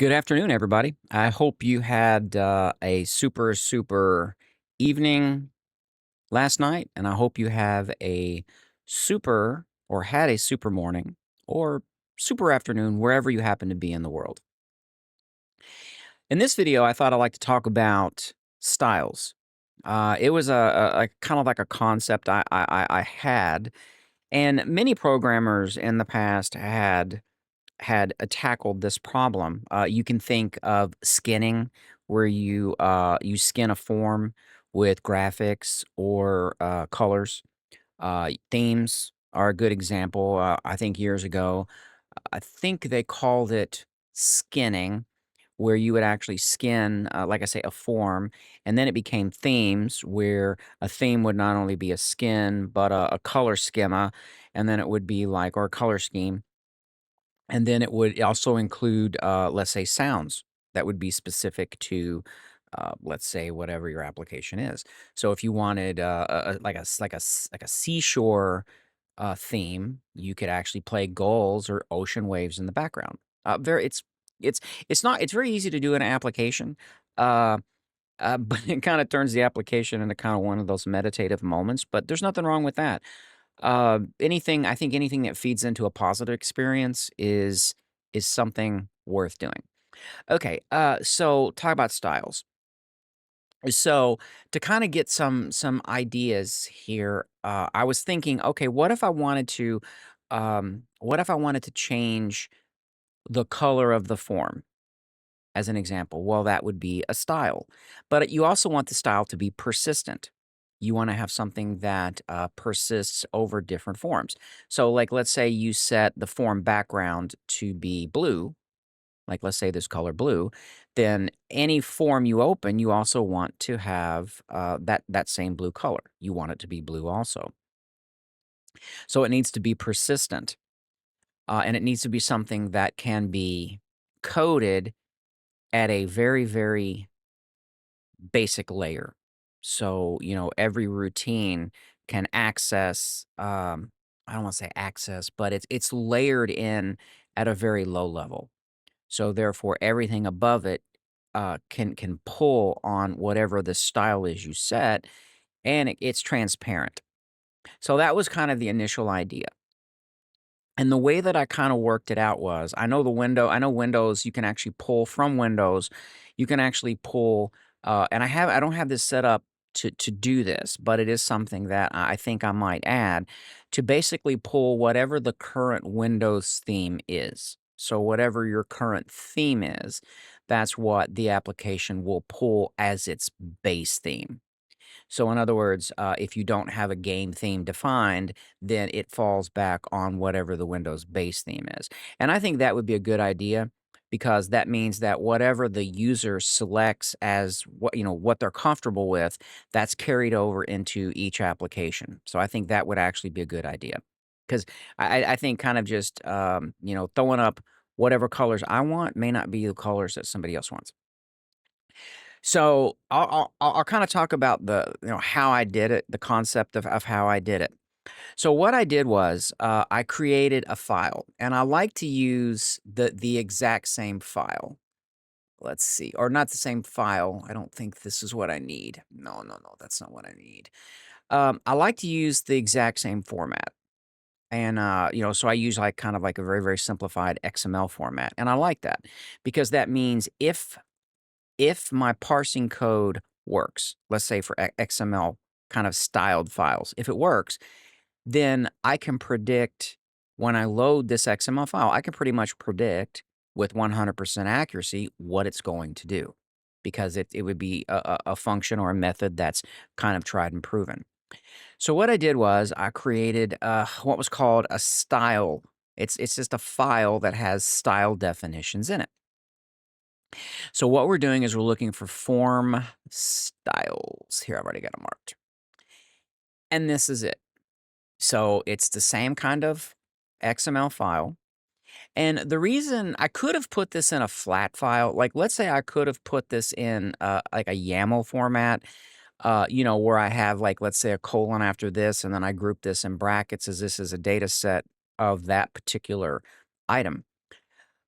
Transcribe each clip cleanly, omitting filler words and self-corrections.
Good afternoon, everybody. I hope you had a super evening last night, and I hope you have a super or had a super morning or super afternoon wherever you happen to be in the world. In this video, I thought I'd like to talk about styles. It was a kind of like a concept I had, and many programmers in the past had tackled this problem. You can think of skinning, where you skin a form with graphics or colors. Themes are a good example. I think years ago, I think they called it skinning, where you would actually skin, like I say, a form, and then it became themes, where a theme would not only be a skin, but a color schema, and then it would be like, or a color scheme, and then it would also include, let's say, sounds that would be specific to, let's say, whatever your application is. So if you wanted like a seashore theme, you could actually play gulls or ocean waves in the background. Very, it's it's not it's very easy to do in an application, uh, but it kind of turns the application into kind of one of those meditative moments. But there's nothing wrong with that. Anything that feeds into a positive experience is something worth doing. Okay, so talk about styles. So to kind of get some ideas here, I was thinking, okay, what if I wanted to change the color of the form? As an example, well, that would be a style. But you also want the style to be persistent. You want to have something that persists over different forms. So, like, let's say you set the form background to be blue, like, let's say this color blue, then any form you open, you also want to have that same blue color. You want it to be blue also. So, it needs to be persistent, and it needs to be something that can be coded at a very basic layer. So, every routine can access, I don't want to say access, but it's layered in at a very low level. So therefore everything above it can pull on whatever the style is you set, and it's transparent. So that was kind of the initial idea. And the way that I kinda worked it out was, I know Windows, you can actually pull from Windows, you can actually pull, and I don't have this set up to do this, but it is something that I think I might add, to basically pull whatever the current Windows theme is. So whatever your current theme is, that's what the application will pull as its base theme. So in other words, if you don't have a game theme defined, then it falls back on whatever the Windows base theme is. And I think that would be a good idea, because that means that whatever the user selects as what they're comfortable with, that's carried over into each application. So I think that would actually be a good idea, because I think kind of just throwing up whatever colors I want may not be the colors that somebody else wants. So I'll kind of talk about how I did it, the concept of how I did it. So what I did was, I created a file, and I like to use the exact same file. Let's see, or not the same file. I don't think this is what I need. No, that's not what I need. I like to use the exact same format. And, so I use like kind of like a very simplified XML format. And I like that, because that means if my parsing code works, let's say for XML kind of styled files, if it works, then I can predict, when I load this XML file, I can pretty much predict with 100% accuracy what it's going to do, because it would be a function or a method that's kind of tried and proven. So what I did was I created what was called a style. It's just a file that has style definitions in it. So what we're doing is we're looking for form styles. Here, I've already got it marked. And this is it. So it's the same kind of XML file. And the reason I could have put this in a flat file, like let's say I could have put this in like a YAML format, where I have, like, let's say, a colon after this, and then I group this in brackets as this is a data set of that particular item.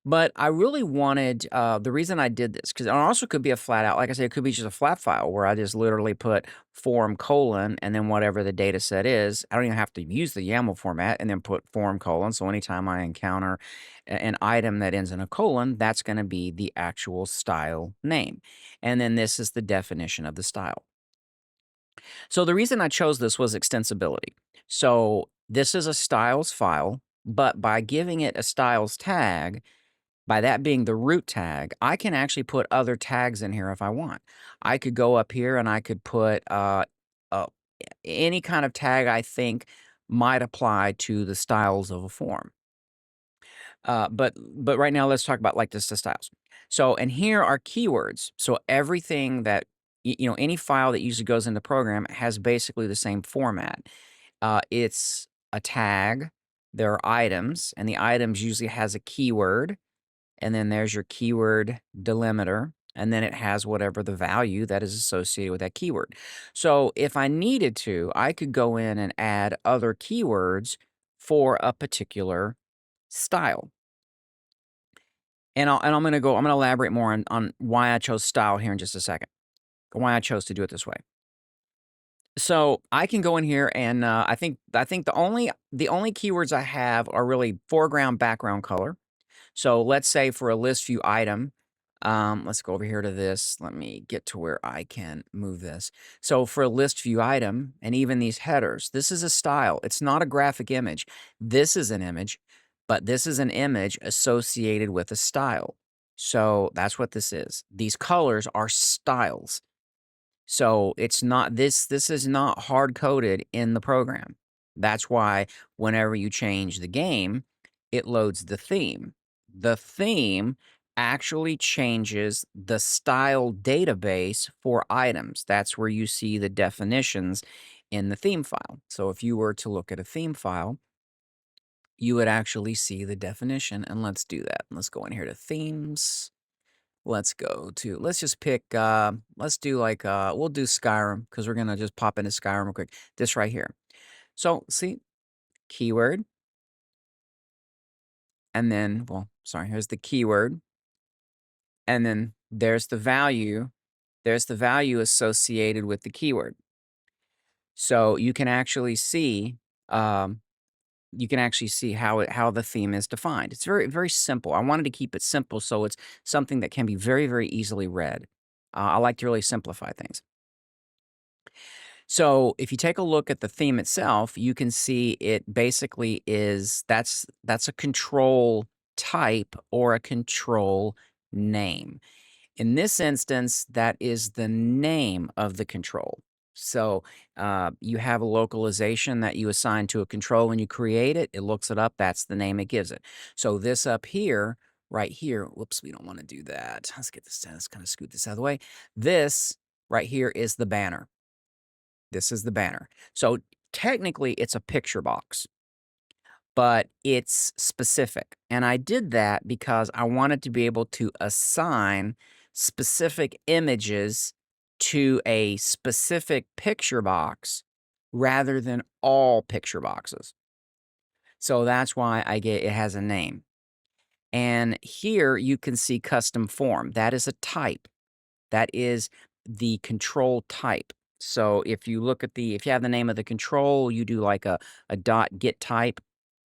But I really wanted, the reason I did this, because it also could be a flat out, like I said, it could be just a flat file where I just literally put form colon and then whatever the data set is. I don't even have to use the YAML format and then put form colon. So anytime I encounter an item that ends in a colon, that's going to be the actual style name. And then this is the definition of the style. So the reason I chose this was extensibility. So this is a styles file, but by giving it a styles tag, by that being the root tag, I can actually put other tags in here if I want. I could go up here and I could put uh, any kind of tag I think might apply to the styles of a form. But right now let's talk about like this the styles. So and here are keywords. So everything that any file that usually goes into program has basically the same format. It's a tag. There are items, and the items usually has a keyword, and then there's your keyword delimiter, and then it has whatever the value that is associated with that keyword. So if I needed to, I could go in and add other keywords for a particular style. And I'm gonna elaborate more on why I chose style here in just a second. Why I chose to do it this way. So I can go in here and I think the only keywords I have are really foreground, background color. So let's say for a list view item, let's go over here to this. Let me get to where I can move this. So for a list view item and even these headers, this is a style. It's not a graphic image. This is an image, but this is an image associated with a style. So that's what this is. These colors are styles. So it's not this is not hard coded in the program. That's why whenever you change the game, it loads the theme. The theme actually changes the style database for items. That's where you see the definitions in the theme file. So if you were to look at a theme file, you would actually see the definition. And let's do that. Let's go in here to themes. Let's just pick, let's do like, we'll do Skyrim because we're going to just pop into Skyrim real quick. This right here. So see, keyword, and then, well, sorry, here's the keyword, and then there's the value. There's the value associated with the keyword. So um, you can actually see how the theme is defined. It's very, very simple. I wanted to keep it simple so it's something that can be very, very easily read. I like to really simplify things. So if you take a look at the theme itself, you can see it basically is that's a control type or a control name. In this instance, that is the name of the control. So you have a localization that you assign to a control when you create it. It looks it up. That's the name it gives it. So this up here, right here, whoops, we don't want to do that. Let's get this down. Let's kind of scoot this out of the way. This right here is the banner. This is the banner. So technically, it's a picture box, but it's specific. And I did that because I wanted to be able to assign specific images to a specific picture box rather than all picture boxes. So that's why it has a name. And here you can see custom form. That is a type. That is the control type. So if you if you have the name of the control, you do like a dot get type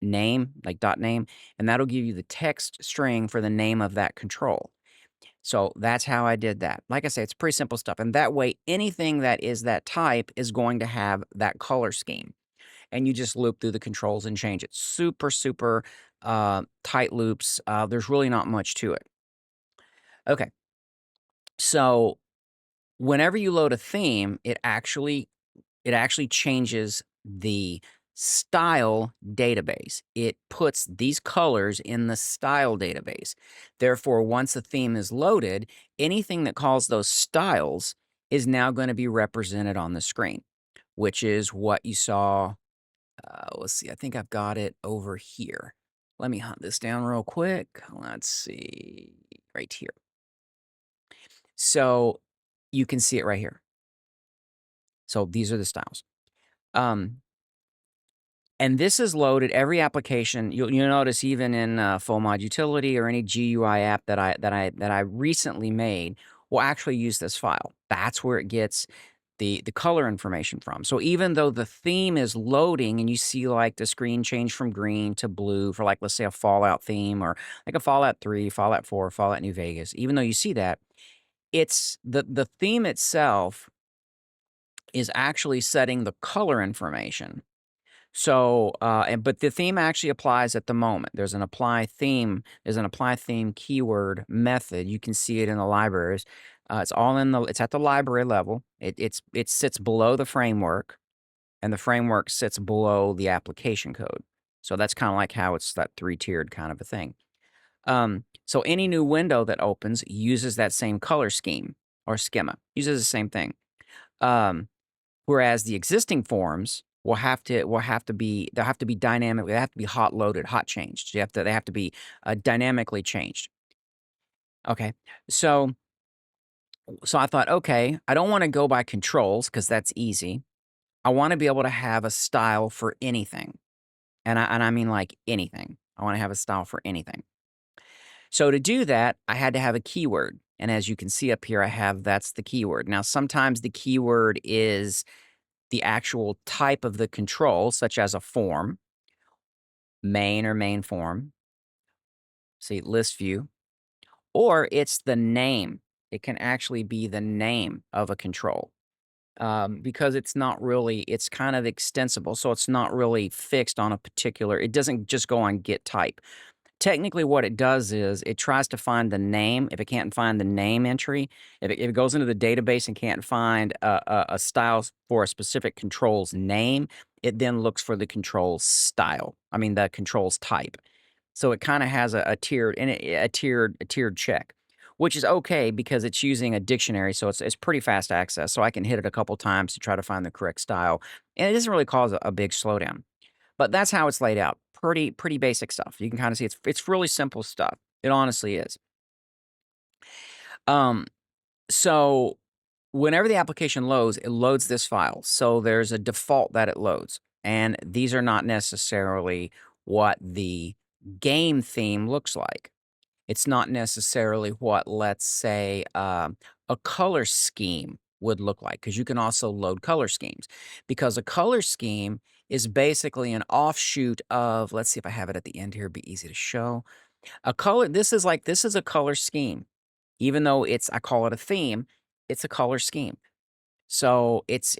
name, like dot name, and that'll give you the text string for the name of that control. So that's how I did that. Like I say, it's pretty simple stuff. And that way, anything that is that type is going to have that color scheme. And you just loop through the controls and change it. Super, super tight loops. There's really not much to it. Okay. So whenever you load a theme, it actually changes the style database. It puts these colors in the style database. Therefore, once a theme is loaded, anything that calls those styles is now going to be represented on the screen, which is what you saw. Let's see, I think I've got it over here. Let me hunt this down real quick. Let's see, right here. So you can see it right here. So these are the styles. Um, And this is loaded every application. You'll notice even in Full Mod Utility or any GUI app that I recently made will actually use this file. That's where it gets the color information from. So even though the theme is loading and you see like the screen change from green to blue for like let's say a Fallout theme or like a Fallout 3, Fallout 4, Fallout New Vegas, even though you see that, it's the theme itself is actually setting the color information. So, but the theme actually applies at the moment. There's an apply theme keyword method. You can see it in the libraries. It's at the library level. It sits below the framework, and the framework sits below the application code. So that's kind of like how it's that three-tiered kind of a thing. So any new window that opens uses that same color scheme or schema, uses the same thing. Um, Whereas the existing forms they'll have to be dynamic. They have to be hot loaded, hot changed. They have to be dynamically changed. Okay, so I thought, okay, I don't want to go by controls because that's easy. I want to be able to have a style for anything, and I mean like anything. I want to have a style for anything. So to do that, I had to have a keyword, and as you can see up here, that's the keyword. Now sometimes the keyword is the actual type of the control, such as a form, main or main form, see list view, or it's the name. It can actually be the name of a control because it's kind of extensible. So it's not really fixed on a particular, it doesn't just go on get type. Technically, what it does is it tries to find the name. If it can't find the name entry, if it goes into the database and can't find a style for a specific control's name, it then looks for the control's style. I mean, the control's type. So it kind of has a tiered check, which is okay because it's using a dictionary, so it's pretty fast access. So I can hit it a couple times to try to find the correct style, and it doesn't really cause a big slowdown. But that's how it's laid out. Pretty basic stuff. You can kinda see it's really simple stuff. It honestly is. Um, so whenever the application loads, it loads this file. So there's a default that it loads, and these are not necessarily what the game theme looks like. It's not necessarily what, let's say, a color scheme would look like, because you can also load color schemes. Because a color scheme is basically an offshoot of, let's see if I have it at the end here, it'd be easy to show. This is a color scheme. Even though I call it a theme, it's a color scheme. So it's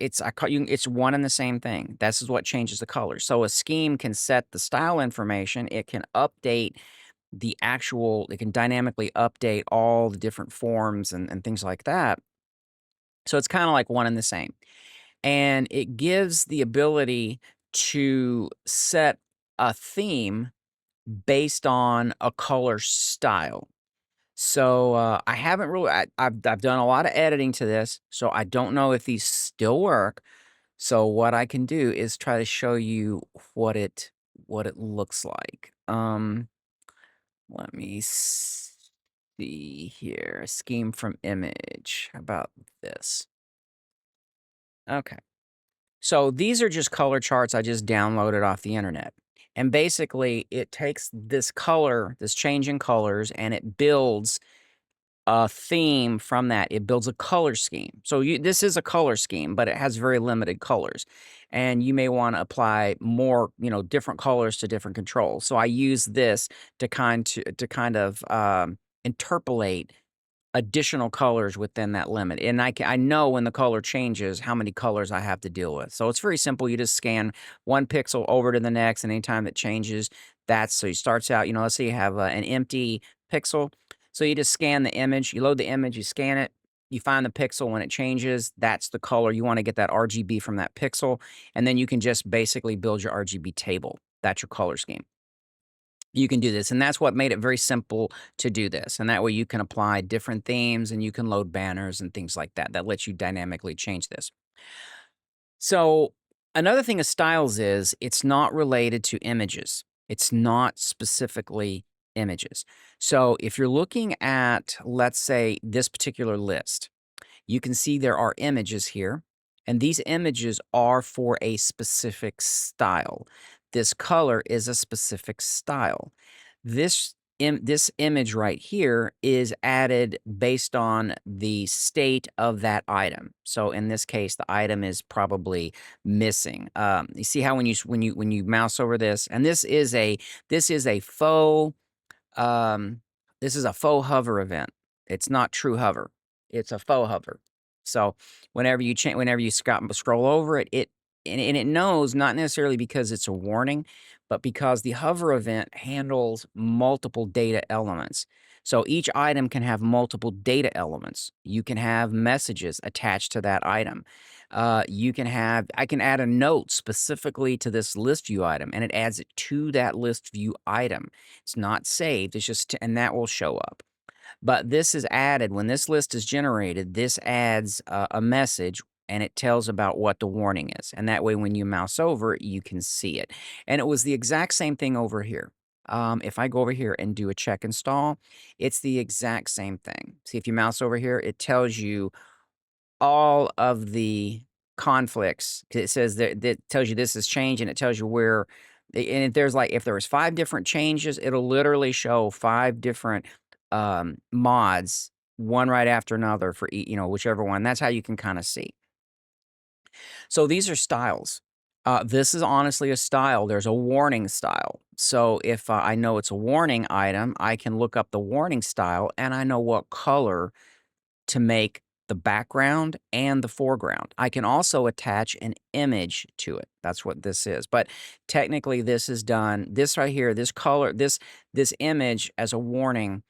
one and the same thing. This is what changes the color. So a scheme can set the style information. It can update it can dynamically update all the different forms and things like that. So it's kind of like one and the same. And it gives the ability to set a theme based on a color style. So I haven't really, I've done a lot of editing to this, so I don't know if these still work. So what I can do is try to show you what it looks like. Let me see here. Scheme from image. How about this? Okay. So these are just color charts I just downloaded off the internet. And basically, it takes this change in colors, and it builds a theme from that. It builds a color scheme. So this is a color scheme, but it has very limited colors. And you may want to apply more, different colors to different controls. So I use this to kind of interpolate additional colors within that limit. And I know when the color changes how many colors I have to deal with. So it's very simple. You just scan one pixel over to the next, and anytime it changes, so it starts out, let's say you have an empty pixel. So you just scan the image, you load the image, you scan it, you find the pixel. When it changes, that's the color. You want to get that RGB from that pixel, and then you can just basically build your RGB table. That's your color scheme. You can do this, and that's what made it very simple to do this, and that way you can apply different themes, and you can load banners and things like that. That lets you dynamically change this. So another thing of styles is it's not related to images. It's not specifically images. So if you're looking at, let's say, this particular list, you can see there are images here, and these images are for a specific style. This color is a specific style. This image right here is added based on the state of that item. So in this case, the item is probably missing. You see how when you mouse over this, and this is a faux um, this is a faux hover event. It's not true hover. It's a faux hover. So whenever you scroll over it, and it knows, not necessarily because it's a warning, but because the hover event handles multiple data elements. So each item can have multiple data elements. You can have messages attached to that item. I can add a note specifically to this list view item, and it adds it to that list view item. It's not saved. It's just, and that will show up. But this is added when this list is generated. This adds a message, and it tells about what the warning is. And that way, when you mouse over it, you can see it. And it was the exact same thing over here. If I go over here and do a check install, it's the exact same thing. See, if you mouse over here, it tells you all of the conflicts. 'Cause it says that tells you this has changed, and it tells you where. And if there's like if there was 5 different changes, it'll literally show 5 different mods, one right after another for whichever one. That's how you can kind of see. So these are styles. This is honestly a style. There's a warning style. So if I know it's a warning item, I can look up the warning style, and I know what color to make the background and the foreground. I can also attach an image to it. That's what this is. But technically this is done, this right here, this color, this image as a warning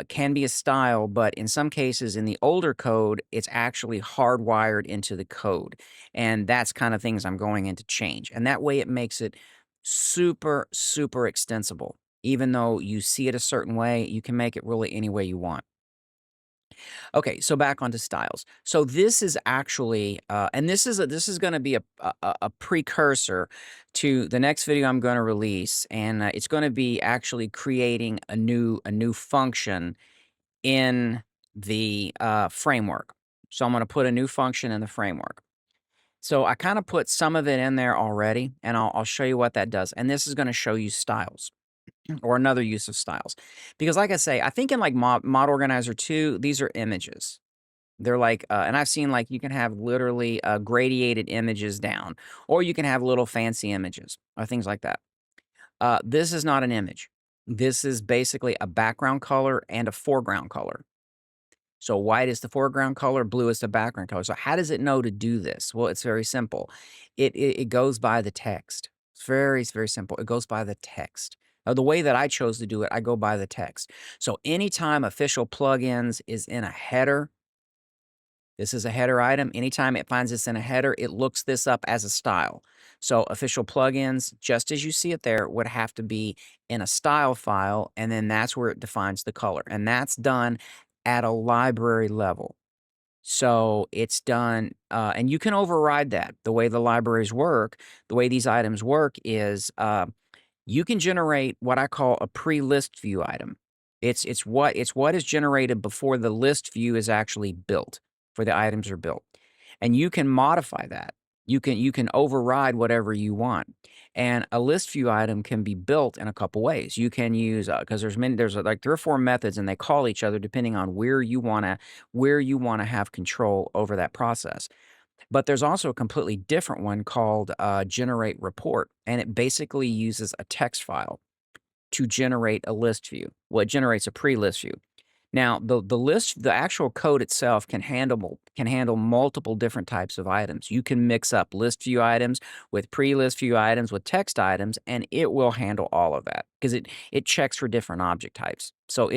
can be a style, but in some cases in the older code, it's actually hardwired into the code. And that's kind of things I'm going in to change. And that way it makes it super, super extensible. Even though you see it a certain way, you can make it really any way you want. Okay, so back onto styles. So this is actually, and this is going to be a precursor to the next video I'm going to release, and it's going to be actually creating a new function in the framework. So I'm going to put a new function in the framework. So I kind of put some of it in there already, and I'll show you what that does. And this is going to show you styles or another use of styles. Because like I say, I think in like Mod Organizer 2, these are images. They're like, and I've seen like you can have literally gradiated images down, or you can have little fancy images or things like that. This is not an image. This is basically a background color and a foreground color. So white is the foreground color, blue is the background color. So how does it know to do this? Well, it's very simple. It goes by the text. It's very, very simple. It goes by the text. Now, the way that I chose to do it, I go by the text. So anytime official plugins is in a header, this is a header item. Anytime it finds this in a header, it looks this up as a style. So official plugins, just as you see it there, would have to be in a style file, and then that's where it defines the color. And that's done at a library level. So it's done, and you can override that. The way the libraries work, the way these items work is you can generate what I call a pre-list view item. It's what is generated before the list view is actually built, before the items are built. And you can modify that. You can override whatever you want. And a list view item can be built in a couple ways. You can use because there's like 3 or 4 methods, and they call each other depending on where you wanna have control over that process. But there's also a completely different one called generate report, and it basically uses a text file to generate a list view. Well, it generates a pre-list view. Now, the actual code itself can handle multiple different types of items. You can mix up list view items with pre-list view items with text items, and it will handle all of that because it checks for different object types. So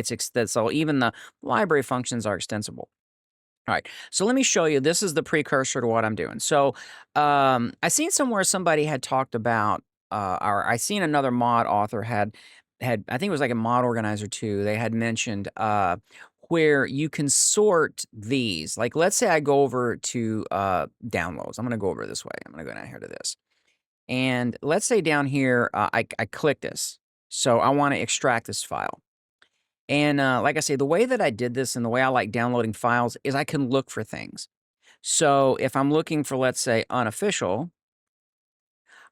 so even the library functions are extensible. All right, so let me show you. This is the precursor to what I'm doing. So I seen somewhere somebody had talked about, or I seen another mod author had I think it was like a Mod Organizer 2. They had mentioned where you can sort these. Like, let's say I go over to downloads. I'm going to go over this way. I'm going to go down here to this, and let's say down here I click this. So I want to extract this file. And like I say, the way that I did this and the way I like downloading files is I can look for things. So if I'm looking for, let's say, unofficial,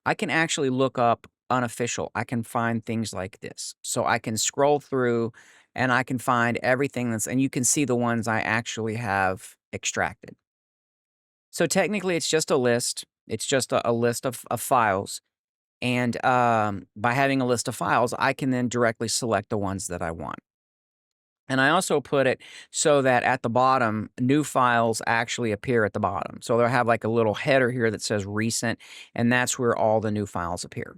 I can actually look up unofficial. I can find things like this. So I can scroll through and I can find everything and you can see the ones I actually have extracted. So technically, it's just a list. It's just a list of files. And by having a list of files, I can then directly select the ones that I want. And I also put it so that at the bottom, new files actually appear at the bottom. So they'll have like a little header here that says recent, and that's where all the new files appear.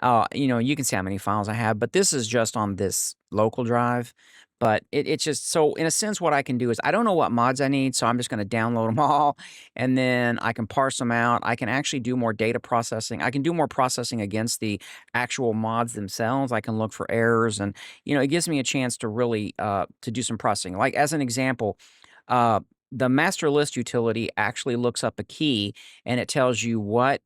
You can see how many files I have, but this is just on this local drive. But it's just so in a sense, what I can do is I don't know what mods I need, so I'm just going to download them all, and then I can parse them out. I can actually do more data processing. I can do more processing against the actual mods themselves. I can look for errors, and it gives me a chance to really to do some processing. Like as an example, uh, the master list utility actually looks up a key, and it tells you what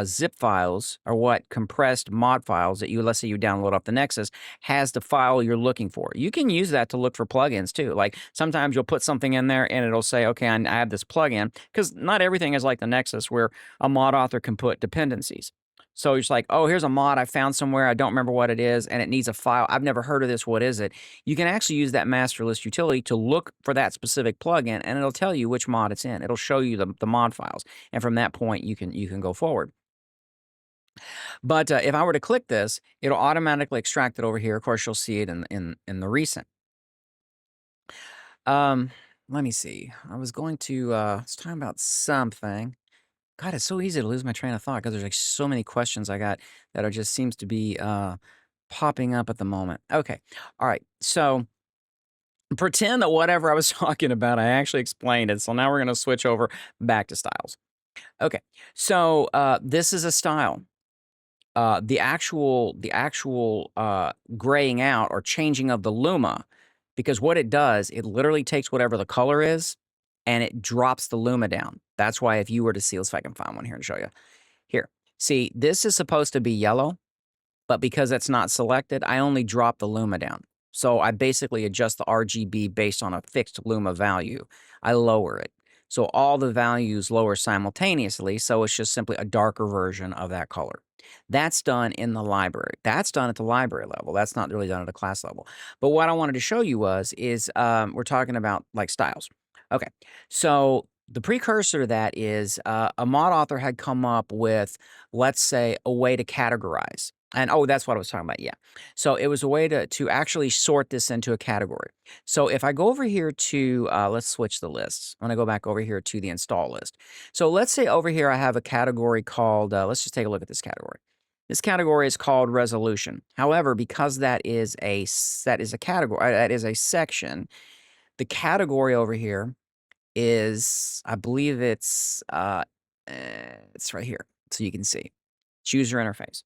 zip files or what compressed mod files that let's say you download off the Nexus has the file you're looking for. You can use that to look for plugins too. Like sometimes you'll put something in there and it'll say, okay, I have this plugin, because not everything is like the Nexus where a mod author can put dependencies. So it's like, oh, here's a mod I found somewhere. I don't remember what it is, and it needs a file. I've never heard of this. What is it? You can actually use that master list utility to look for that specific plugin, and it'll tell you which mod it's in. It'll show you the mod files, and from that point, you can go forward. But if I were to click this, it'll automatically extract it over here. Of course, you'll see it in the recent. Um, Let me see. I was going to let's talk about something. God, it's so easy to lose my train of thought because there's like so many questions I got that are just seems to be popping up at the moment. Okay. All right. So pretend that whatever I was talking about, I actually explained it. So now we're going to switch over back to styles. Okay. So this is a style. The actual graying out or changing of the luma, because what it does, it literally takes whatever the color is and it drops the luma down. That's why if you were to see, let's see if I can find one here and show you. Here, see, this is supposed to be yellow, but because it's not selected, I only drop the luma down. So I basically adjust the RGB based on a fixed luma value. I lower it. So all the values lower simultaneously, so it's just simply a darker version of that color. That's done in the library. That's done at the library level. That's not really done at a class level. But what I wanted to show you is we're talking about like styles. Okay, so the precursor to that is a mod author had come up with, let's say, a way to categorize. And oh, that's what I was talking about. Yeah. So it was a way to actually sort this into a category. So if I go over here to, let's switch the lists. I'm going to go back over here to the install list. So let's say over here I have a category called, let's just take a look at this category. This category is called resolution. However, because that is a category, that is a section, the category over here is, I believe it's right here. So you can see. It's user interface.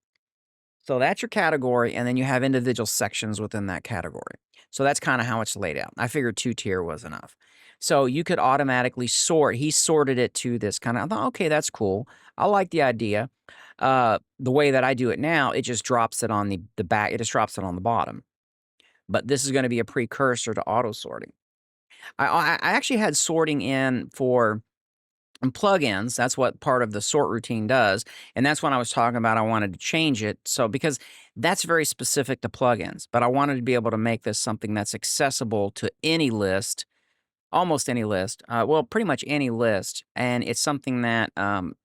So that's your category, and then you have individual sections within that category. So that's kind of how it's laid out. I figured 2-tier was enough. So you could automatically sort. He sorted it to this kind of, I thought, okay, that's cool. I like the idea. The way that I do it now, it just drops it on the back. It just drops it on the bottom. But this is going to be a precursor to auto sorting. I actually had sorting in for plugins. That's what part of the sort routine does. And that's when I was talking about I wanted to change it. So because that's very specific to plugins, but I wanted to be able to make this something that's accessible to any list, almost any list, well, pretty much any list. And it's something that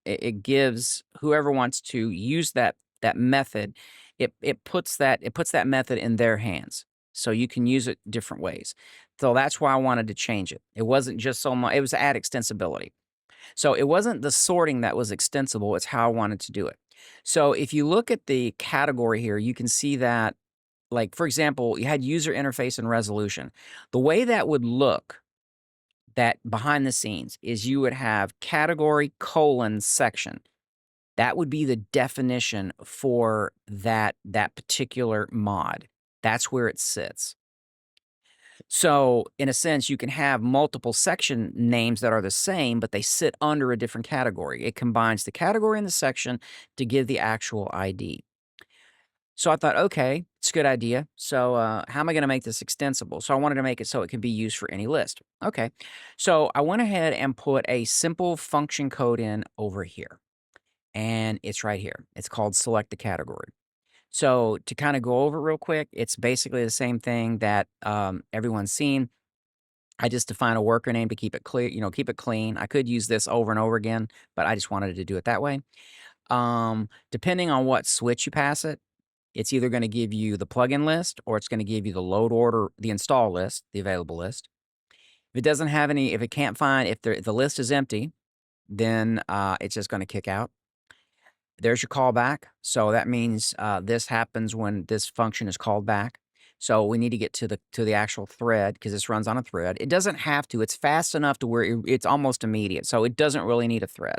it gives whoever wants to use that method, it puts that method in their hands. So you can use it different ways. So that's why I wanted to change it. It wasn't just so much, it was to add extensibility. So it wasn't the sorting that was extensible, it's how I wanted to do it. So if you look at the category here, you can see that, like, for example, you had user interface and resolution. The way that would look that behind the scenes is you would have category colon section. That would be the definition for that particular mod. That's where it sits. So, in a sense, you can have multiple section names that are the same, but they sit under a different category. It combines the category and the section to give the actual ID. So I thought, okay, it's a good idea. So how am I going to make this extensible? So I wanted to make it so it can be used for any list. Okay. So I went ahead and put a simple function code in over here. and it's right here. It's called select a category. So to kind of go over real quick, it's basically the same thing that everyone's seen. I just define a worker name to keep it clear, keep it clean. I could use this over and over again, but I just wanted to do it that way. Depending on what switch you pass it, it's either going to give you the plugin list or it's going to give you the load order, the install list, the available list. If it doesn't have any, if it can't find, if the list is empty, then it's just going to kick out. There's your callback. So that means this happens when this function is called back. So we need to get to the actual thread because this runs on a thread. It doesn't have to. It's fast enough to where it's almost immediate. So it doesn't really need a thread.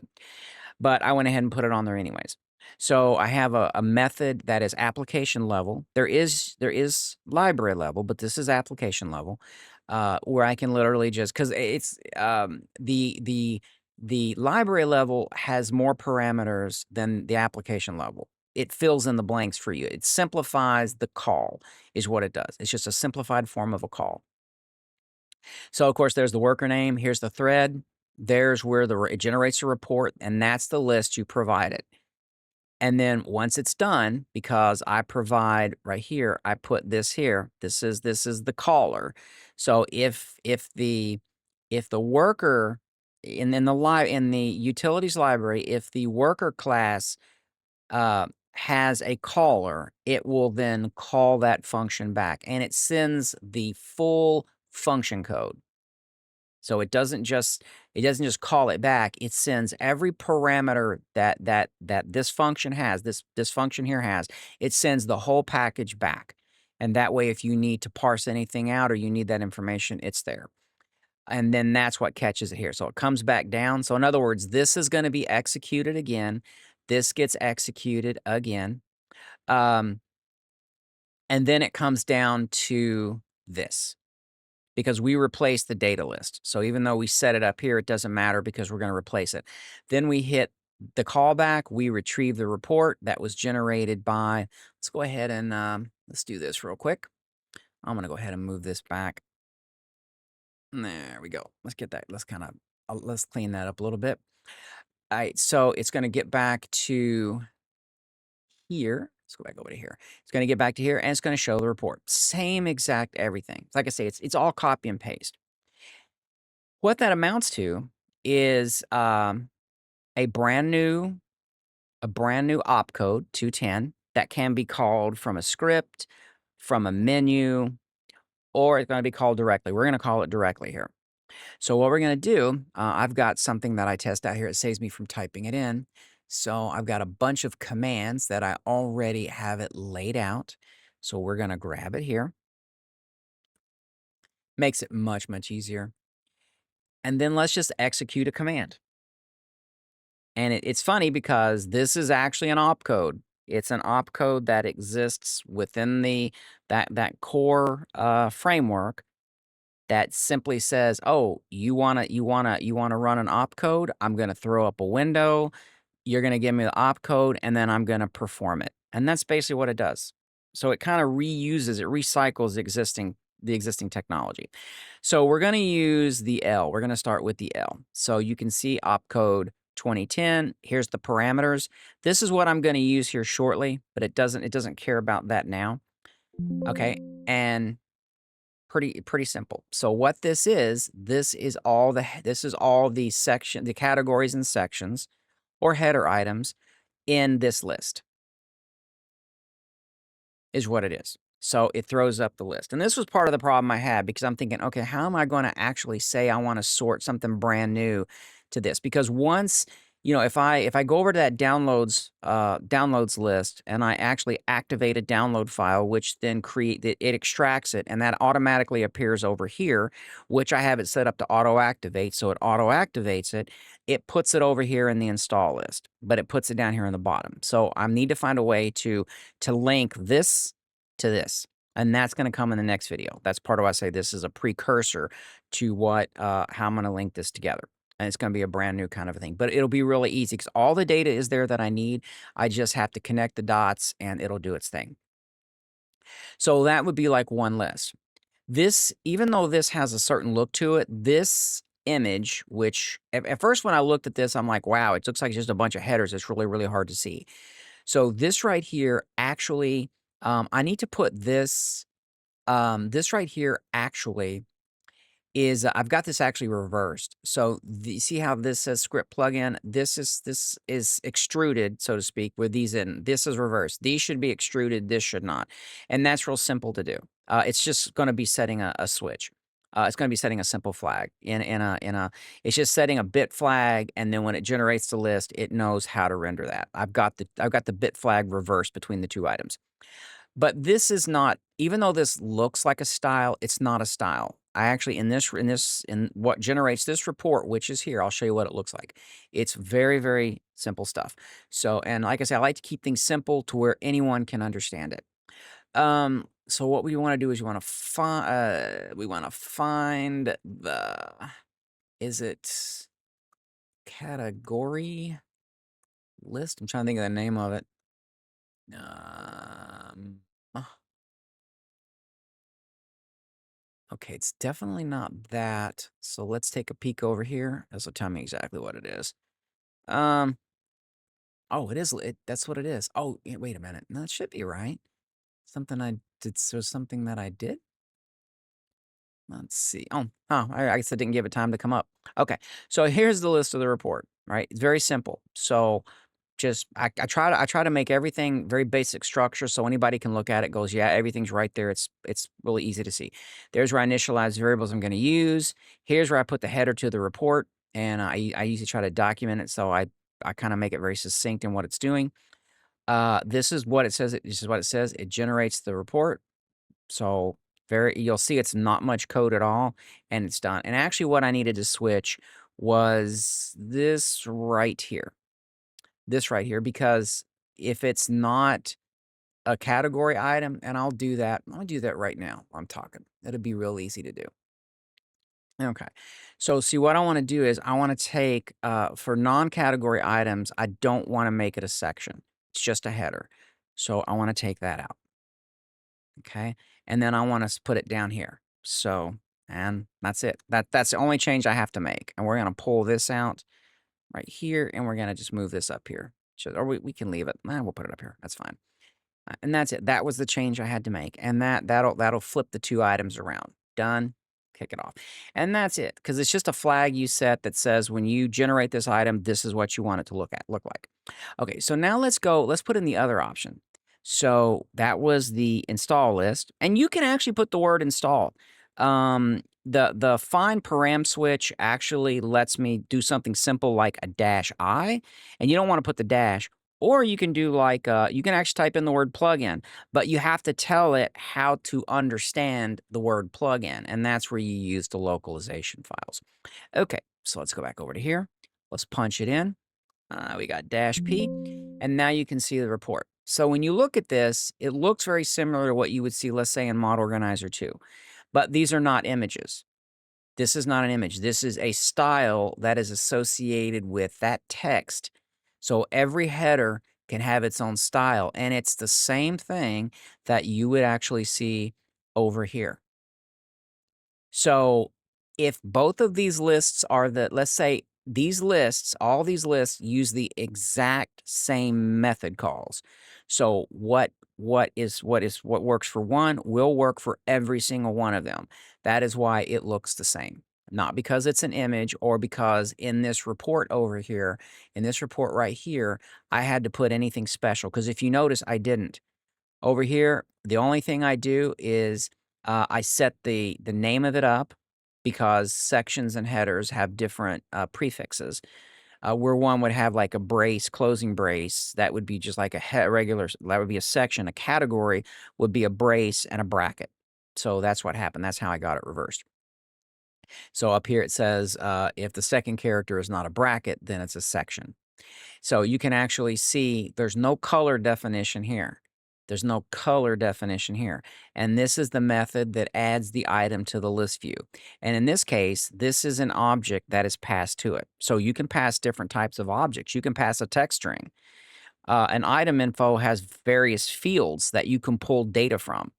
But I went ahead and put it on there anyways. So I have a method that is application level. There is library level, but this is application level, where I can literally just because it's the library level has more parameters than the application level. It fills in the blanks for you. It simplifies the call, is what it does. It's just a simplified form of a call. So, of course, there's the worker name. Here's the thread. There's where it generates a report, and that's the list you provided. And then once it's done, because I provide right here, I put this here. This is the caller. So if the worker in the utilities library, if the worker class has a caller, it will then call that function back, and it sends the full function code. So it doesn't just call it back. It sends every parameter that this function has, this function here has. It sends the whole package back. And that way, if you need to parse anything out or you need that information, it's there. And then that's what catches it here. So it comes back down. So in other words, this is going to be executed again. This gets executed again. And then it comes down to this, because we replace the data list. So even though we set it up here, it doesn't matter because we're going to replace it. Then we hit the callback. We retrieve the report that was generated by, let's go ahead and let's do this real quick. I'm going to go ahead and move this back. There we go. Let's get that. Let's clean that up a little bit. All right. So it's going to get back to here. Let's go back over to here. It's going to get back to here and it's going to show the report. Same exact everything. Like I say, it's all copy and paste. What that amounts to is a brand new opcode 210 that can be called from a script, from a menu, or it's going to be called directly. We're going to call it directly here. So what we're going to do, I've got something that I test out here. It saves me from typing it in. So I've got a bunch of commands that I already have it laid out. So we're going to grab it here. Makes it much, much easier. And then let's just execute a command. And it's funny because this is actually an opcode. It's an opcode that exists within that core framework that simply says, "Oh, you wanna run an opcode? I'm gonna throw up a window. You're gonna give me the opcode, and then I'm gonna perform it." And that's basically what it does. So it kind of recycles the existing technology. So we're gonna use the L. We're gonna start with the L. So you can see opcode 2010. Here's the parameters. This is what I'm gonna use here shortly, but it doesn't care about that now. Okay, and pretty simple. So what this is all the categories and sections or header items in this list is what it is. So it throws up the list. And this was part of the problem I had because I'm thinking, okay, how am I going to actually say I want to sort something brand new to this? Because once, if I go over to that downloads list and I actually activate a download file, which then it extracts it, and that automatically appears over here, which I have it set up to auto activate. So it auto activates it. It puts it over here in the install list, but it puts it down here in the bottom. So I need to find a way to link this to this. And that's going to come in the next video. That's part of why I say this is a precursor to how I'm going to link this together. And it's going to be a brand new kind of a thing. But it'll be really easy because all the data is there that I need. I just have to connect the dots and it'll do its thing. So that would be like one list. This, even though this has a certain look to it, this image, which at first when I looked at this, I'm like, wow, it looks like just a bunch of headers. It's really, really hard to see. So this right here, actually, I need to put this, this right here actually is I've got this actually reversed. So see how this says script plugin? This is extruded, so to speak, with these in. This is reversed. These should be extruded. This should not, and that's real simple to do. It's just going to be setting a switch. It's going to be setting a simple flag in a. It's just setting a bit flag, and then when it generates the list, it knows how to render that. I've got the bit flag reversed between the two items. But this is not, even though this looks like a style, it's not a style. I actually in what generates this report, which is here, I'll show you what it looks like. It's very, very simple stuff. So, and like I said, I like to keep things simple to where anyone can understand it. So what we want to do is we want to find the, is it category list? I'm trying to think of the name of it. Uh, Okay, it's definitely not that. So let's take a peek over here. This will tell me exactly what it is. Um, oh, it is. That's what it is. Oh, wait a minute. No, it should be right. Something I did. So something that I did. Let's see. I guess I didn't give it time to come up. Okay, so here's the list of the report. Right, it's very simple. So just I try to make everything very basic structure so anybody can look at it, goes, yeah, everything's right there. It's really easy to see. There's where I initialize the variables I'm going to use. Here's where I put the header to the report, and I usually try to document it, so I kind of make it very succinct in what it's doing. This is what it says. This is what it says. It generates the report. So you'll see it's not much code at all, and it's done. And actually, what I needed to switch was this right here. This right here, because if it's not a category item, and I'll do that. I'll do that right now while I'm talking. It'll be real easy to do. Okay. So see, what I want to do is I want to take, for non-category items, I don't want to make it a section. It's just a header. So I want to take that out. Okay. And then I want to put it down here. So, and that's it. That's the only change I have to make. And we're going to pull this out right here, and we're going to just move this up here. Or we can leave it. We'll put it up here. That's fine. And that's it. That was the change I had to make. And that'll flip the two items around. Done. Kick it off. And that's it. Because it's just a flag you set that says when you generate this item, this is what you want it to look like. Okay, so now let's put in the other option. So that was the install list. And you can actually put the word install. The find param switch actually lets me do something simple like a -I, and you don't want to put the dash. Or you can do like, you can actually type in the word plugin, but you have to tell it how to understand the word plugin, and that's where you use the localization files. Okay, so let's go back over to here. Let's punch it in. We got -P, and now you can see the report. So when you look at this, it looks very similar to what you would see, let's say, in Model Organizer 2, but these are not images. This is not an image. This is a style that is associated with that text. So every header can have its own style, and it's the same thing that you would actually see over here. So if both of these lists are let's say these lists, all these lists use the exact same method calls. So what works for one will work for every single one of them. That is why it looks the same. Not because it's an image or because in this report over here, in this report right here, I had to put anything special. Because if you notice, I didn't. Over here, the only thing I do is I set the name of it up because sections and headers have different prefixes. Where one would have like a brace, closing brace, that would be just like regular, that would be a section. A category would be a brace and a bracket. So that's what happened. That's how I got it reversed. So up here it says if the second character is not a bracket, then it's a section. So you can actually see there's no color definition here. There's no color definition here. And this is the method that adds the item to the list view. And in this case, this is an object that is passed to it. So you can pass different types of objects. You can pass a text string. An item info has various fields that you can pull data from.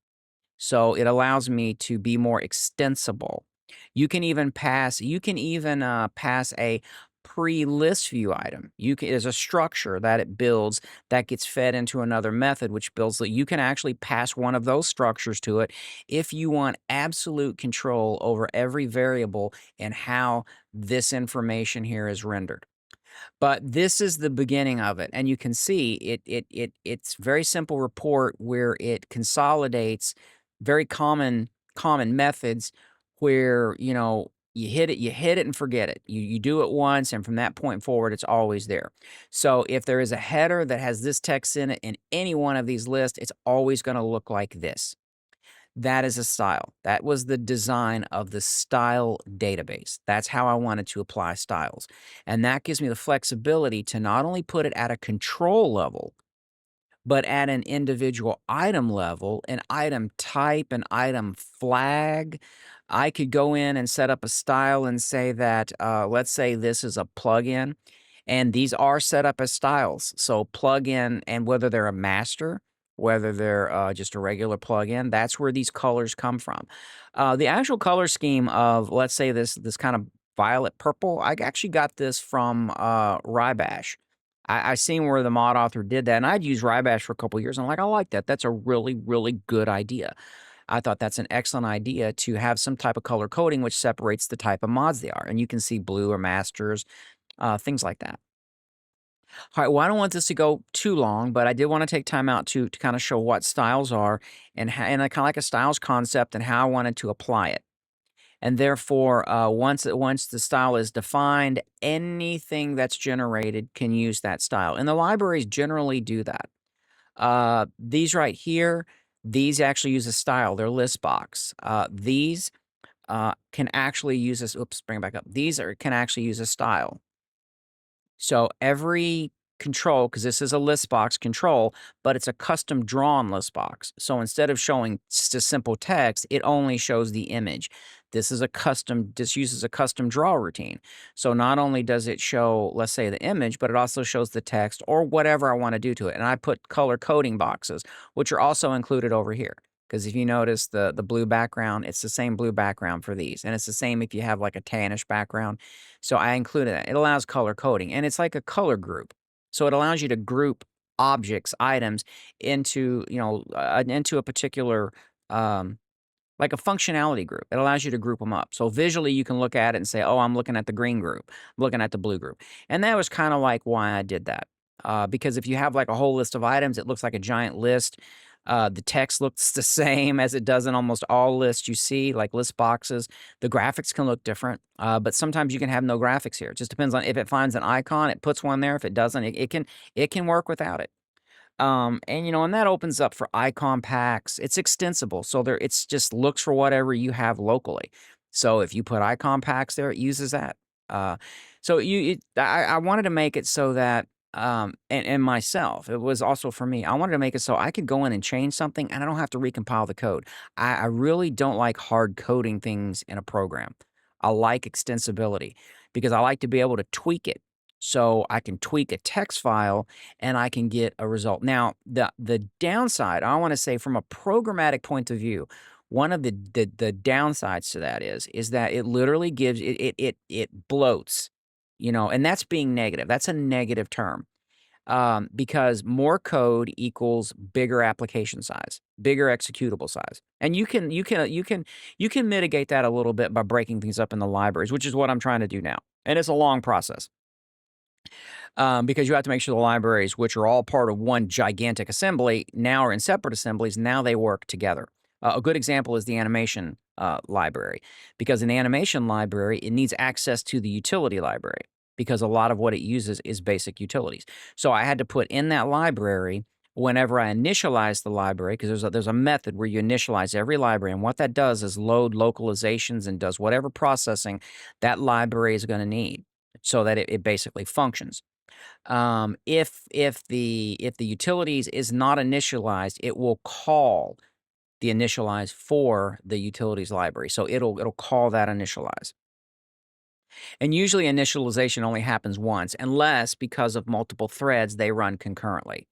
So it allows me to be more extensible You can even pass a pre-list view item. There's a structure that it builds that gets fed into another method, which builds that you can actually pass one of those structures to it if you want absolute control over every variable and how this information here is rendered. But this is the beginning of it, and you can see it's very simple report where it consolidates very common methods where, you hit it and forget it. You do it once, and from that point forward, it's always there. So if there is a header that has this text in it in any one of these lists, it's always gonna look like this. That is a style. That was the design of the style database. That's how I wanted to apply styles. And that gives me the flexibility to not only put it at a control level, but at an individual item level, an item type, an item flag. I could go in and set up a style and say that, let's say this is a plugin, and these are set up as styles. So plugin, and whether they're a master, whether they're just a regular plugin, that's where these colors come from. The actual color scheme of, let's say, this kind of violet purple, I actually got this from Rybash. I seen where the mod author did that, and I'd used Rybash for a couple years. And I'm like, I like that. That's a really, really good idea. I thought that's an excellent idea to have some type of color coding which separates the type of mods they are. And you can see blue or masters, things like that. All right, well, I don't want this to go too long, but I did want to take time out to kind of show what styles are and kind of like a styles concept and how I wanted to apply it. And therefore, once the style is defined, anything that's generated can use that style. And the libraries generally do that. These right here, these actually use a style. They're list box. These can actually use this. Oops, bring it back up. Can actually use a style. So every control, because this is a list box control, but it's a custom drawn list box. So instead of showing just a simple text, it only shows the image. This uses a custom draw routine. So not only does it show, let's say, the image, but it also shows the text or whatever I want to do to it. And I put color coding boxes, which are also included over here. Because if you notice the blue background, it's the same blue background for these. And it's the same if you have like a tannish background. So I included that. It allows color coding, and it's like a color group. So it allows you to group objects, items into a particular, like a functionality group. It allows you to group them up. So visually, you can look at it and say, oh, I'm looking at the green group. I'm looking at the blue group. And that was kind of like why I did that. Because if you have like a whole list of items, it looks like a giant list. The text looks the same as it does in almost all lists you see, like list boxes. The graphics can look different, but sometimes you can have no graphics here. It just depends on if it finds an icon, it puts one there. If it doesn't, it can work without it. And that opens up for icon packs. It's extensible, so it's just looks for whatever you have locally. So if you put icon packs there, it uses that. Uh, I wanted to make it so that and myself, it was also for me. I wanted to make it so I could go in and change something, and I don't have to recompile the code. I really don't like hard coding things in a program. I like extensibility because I like to be able to tweak it. So I can tweak a text file and I can get a result. Now, the downside, I want to say from a programmatic point of view, one of the downsides to that is that it literally gives it bloats, and that's being negative. That's a negative term. Because more code equals bigger application size, bigger executable size. And you can mitigate that a little bit by breaking things up in the libraries, which is what I'm trying to do now. And it's a long process because you have to make sure the libraries, which are all part of one gigantic assembly, now are in separate assemblies. Now they work together. A good example is the animation library, because in the animation library, it needs access to the utility library because a lot of what it uses is basic utilities. So I had to put in that library whenever I initialize the library, because there's a method where you initialize every library, and what that does is load localizations and does whatever processing that library is going to need so that it basically functions. If the utilities is not initialized, it will call the initialize for the utilities library. So it'll call that initialize. And usually initialization only happens once, unless because of multiple threads, they run concurrently.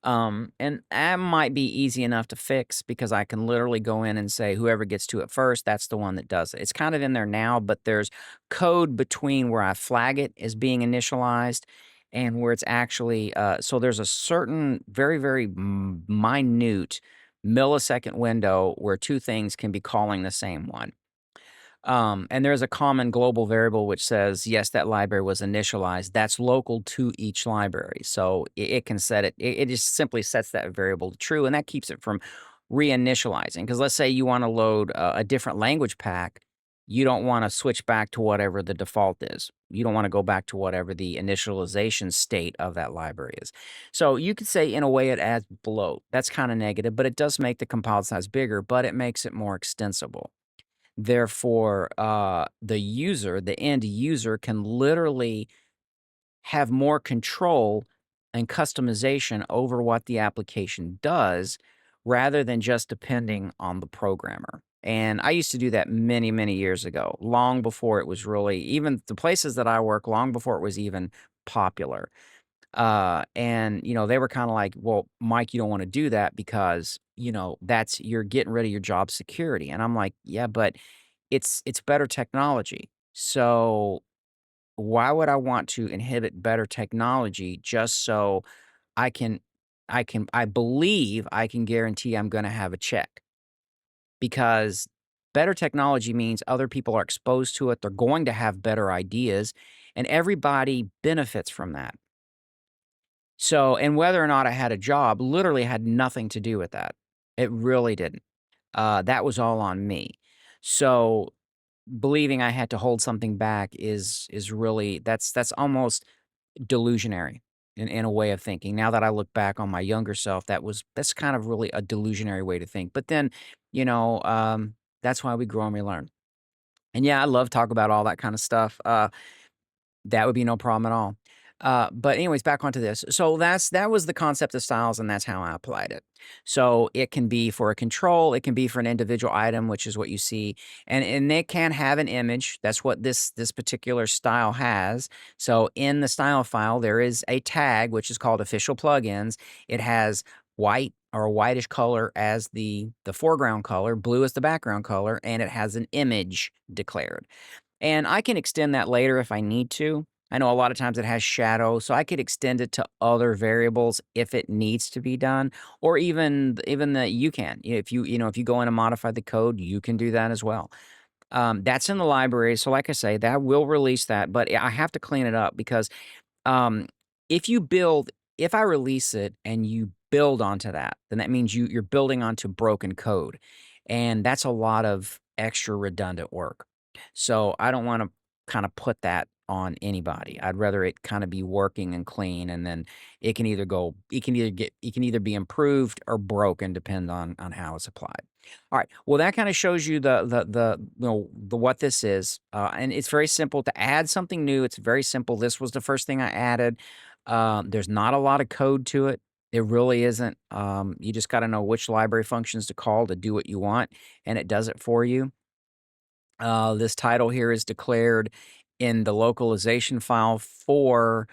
And that might be easy enough to fix because I can literally go in and say, whoever gets to it first, that's the one that does it. It's kind of in there now, but there's code between where I flag it as being initialized and where it's actually, so there's a certain very, very minute millisecond window where two things can be calling the same one. And there's a common global variable which says, yes, that library was initialized. That's local to each library. So it can set it, it just simply sets that variable to true, and that keeps it from reinitializing. Because let's say you want to load a different language pack, you don't want to switch back to whatever the default is. You don't want to go back to whatever the initialization state of that library is. So you could say, in a way, it adds bloat. That's kind of negative, but it does make the compiled size bigger, but it makes it more extensible. Therefore, the end user can literally have more control and customization over what the application does rather than just depending on the programmer. And I used to do that many, many years ago, long before it was really, even the places that I work, long before it was even popular. And they were kind of like, well, Mike, you don't want to do that because, that's you're getting rid of your job security. And I'm like, yeah, but it's better technology. So why would I want to inhibit better technology just so I can I believe I can guarantee I'm going to have a check? Because better technology means other people are exposed to it, they're going to have better ideas, and everybody benefits from that. So, and whether or not I had a job literally had nothing to do with that. It really didn't. That was all on me. So, believing I had to hold something back is really that's almost delusionary in a way of thinking. Now that I look back on my younger self, that's kind of really a delusionary way to think. But then, you know, um, that's why we grow and we learn. And yeah, I love talk about all that kind of stuff. That would be no problem at all. But anyways, back onto this. So that was the concept of styles, and that's how I applied it. So it can be for a control, it can be for an individual item, which is what you see, and it can have an image. That's what this particular style has. So in the style file, there is a tag which is called official plugins. It has white or a whitish color as the foreground color, blue as the background color, and it has an image declared. And I can extend that later if I need to. I know a lot of times it has shadow, so I could extend it to other variables if it needs to be done, or even that you can. If you go in and modify the code, you can do that as well. That's in the library, so like I say, that will release that, but I have to clean it up because um, if you build if I release it and you build onto that, then that means you're building onto broken code, and that's a lot of extra redundant work. So I don't wanna kinda put that on anybody. I'd rather it kinda be working and clean, and then it can either be improved or broken depending on how it's applied. Alright, well, that kinda shows you the what this is, and it's very simple to add something new. It's very simple. This was the first thing I added. There's not a lot of code to it. It really isn't. You just gotta know which library functions to call to do what you want, and it does it for you. This title here is declared in the localization file for,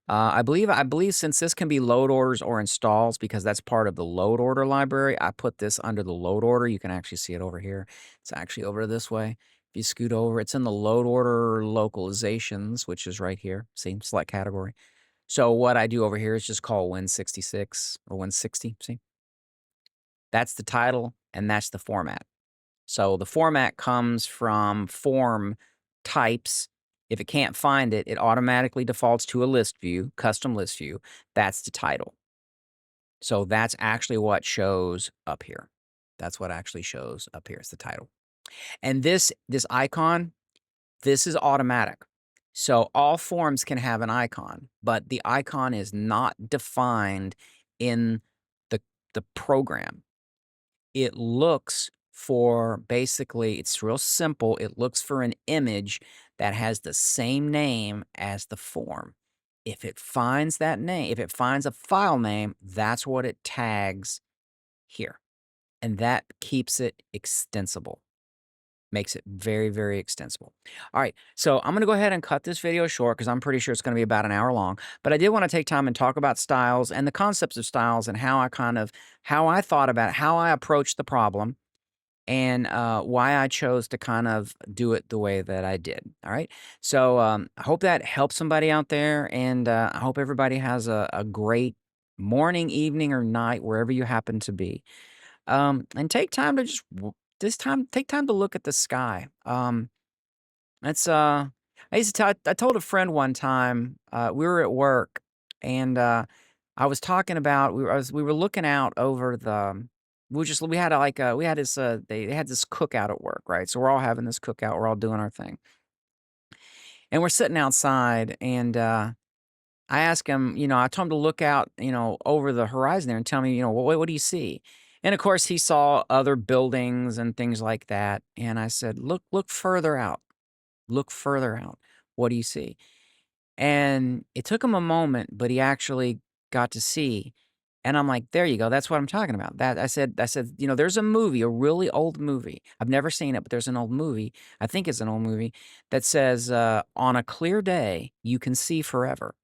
I believe since this can be load orders or installs because that's part of the load order library, I put this under the load order. You can actually see it over here. It's actually over this way. If you scoot over, it's in the load order localizations, which is right here. See, select category. So what I do over here is just call Win66 or Win60. See, that's the title and that's the format. So the format comes from form types. If it can't find it, it automatically defaults to a list view, custom list view. That's the title. So that's actually what shows up here. That's what actually shows up here. It's the title. And this icon, this is automatic. So all forms can have an icon, but the icon is not defined in the the program. It looks for basically, it's real simple. It looks for an image that has the same name as the form. If it finds that name, if it finds a file name, that's what it tags here. And that keeps it extensible. Makes it very, very extensible. All right, so I'm gonna go ahead and cut this video short because I'm pretty sure it's gonna be about an hour long. But I did want to take time and talk about styles and the concepts of styles and how I thought about it, how I approached the problem, and why I chose to kind of do it the way that I did. All right. So I hope that helps somebody out there. And I hope everybody has a great morning, evening, or night, wherever you happen to be. And take time to this time, take time to look at the sky. It's I used to tell, I told a friend one time, we were at work and I was talking about we were looking out over the we had we had this they had this cookout at work, right? So we're all having this cookout, we're all doing our thing. And we're sitting outside and I asked him, I told him to look out, over the horizon there and tell me, what do you see? And of course he saw other buildings and things like that. And I said, look further out. Look further out. What do you see? And it took him a moment, but he actually got to see. And I'm like, there you go. That's what I'm talking about. That I said, there's a movie, a really old movie. I've never seen it, but there's an old movie. I think it's an old movie that says, on a clear day, you can see forever.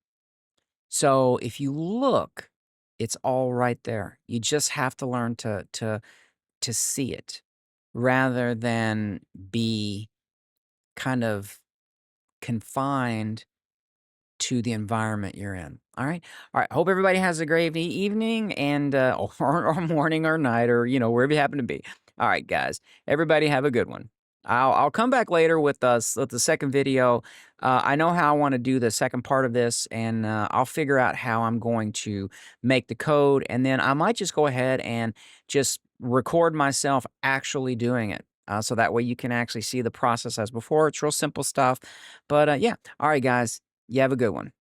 So if you look, it's all right there. You just have to learn to see it rather than be kind of confined to the environment you're in. All right. All right. Hope everybody has a great evening and or morning or night or wherever you happen to be. All right, guys. Everybody have a good one. I'll come back later with us with the second video. I know how I want to do the second part of this, and I'll figure out how I'm going to make the code, and then I might just go ahead and just record myself actually doing it. So that way you can actually see the process as before. It's real simple stuff. But yeah. All right, guys. You have a good one.